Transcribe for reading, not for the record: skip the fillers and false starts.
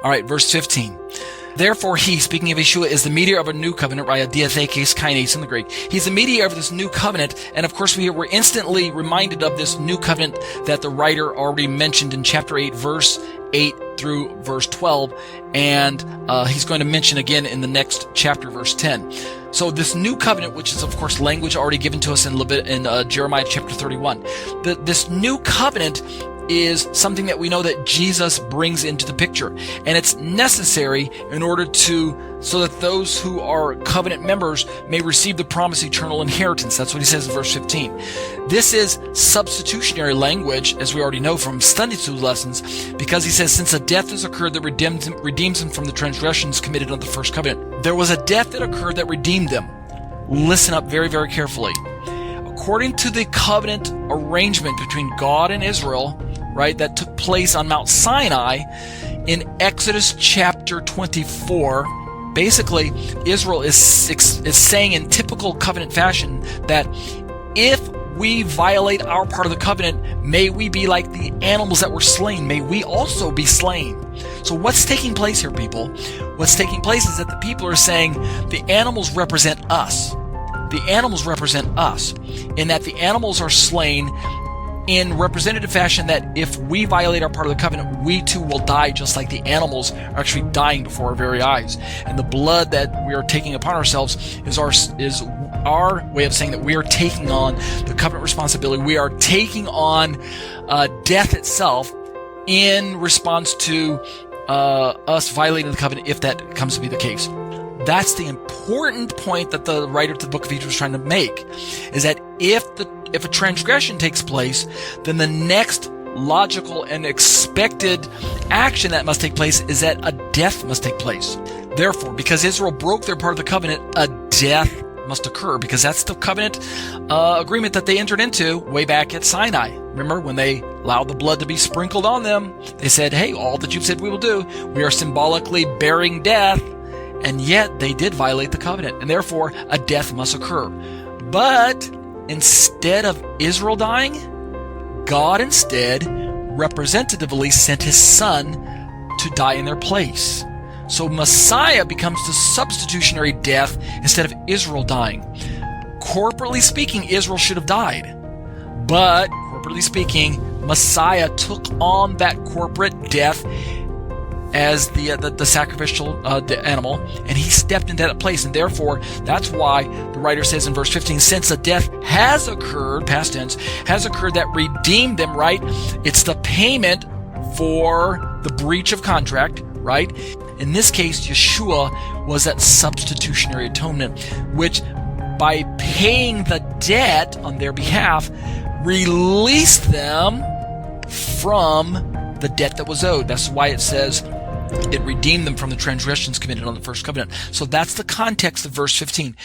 All right, verse 15. Therefore he, speaking of Yeshua, is the mediator of a new covenant, right? Diathekes kaines in the Greek. He's the mediator of this new covenant, and of course we were instantly reminded of this new covenant that the writer already mentioned in chapter 8, verse 8 through verse 12, and he's going to mention again in the next chapter, verse 10. So this new covenant, which is of course language already given to us in Jeremiah chapter 31, this new covenant is something that we know that Jesus brings into the picture, and it's necessary in order so that those who are covenant members may receive the promised eternal inheritance. That's what he says in verse 15. This is substitutionary language, as we already know from Sunday school lessons, because he says, since a death has occurred that redeems them from the transgressions committed on the first covenant. There was a death that occurred that redeemed them. Listen up very, very carefully. According to the covenant arrangement between God and Israel, right, that took place on Mount Sinai in Exodus chapter 24, basically Israel is saying in typical covenant fashion that if we violate our part of the covenant, may we be like the animals that were slain. May we also be slain. So what's taking place here, people? What's taking place is that the people are saying the animals represent us. The animals represent us, in that the animals are slain in representative fashion, that if we violate our part of the covenant, we too will die just like the animals are actually dying before our very eyes. And the blood that we are taking upon ourselves is our way of saying that we are taking on the covenant responsibility. We are taking on death itself in response to us violating the covenant, if that comes to be the case. That's the important point that the writer to the book of Hebrews is trying to make, is that if a transgression takes place, then the next logical and expected action that must take place is that a death must take place. Therefore, because Israel broke their part of the covenant, a death must occur, because that's the covenant agreement that they entered into way back at Sinai. Remember, when they allowed the blood to be sprinkled on them, they said, hey, all that you've said we will do, we are symbolically bearing death. And yet they did violate the covenant, and therefore a death must occur. But instead of Israel dying, God instead representatively sent his son to die in their place. So Messiah becomes the substitutionary death instead of Israel dying. Corporately speaking, Israel should have died. But corporately speaking, Messiah took on that corporate death as the sacrificial animal, and he stepped into that place. And therefore, that's why the writer says in verse 15, since a death has occurred, past tense, has occurred that redeemed them, right? It's the payment for the breach of contract, right? In this case, Yeshua was that substitutionary atonement, which by paying the debt on their behalf, released them from the debt that was owed. That's why it says it redeemed them from the transgressions committed on the first covenant. So that's the context of verse 15.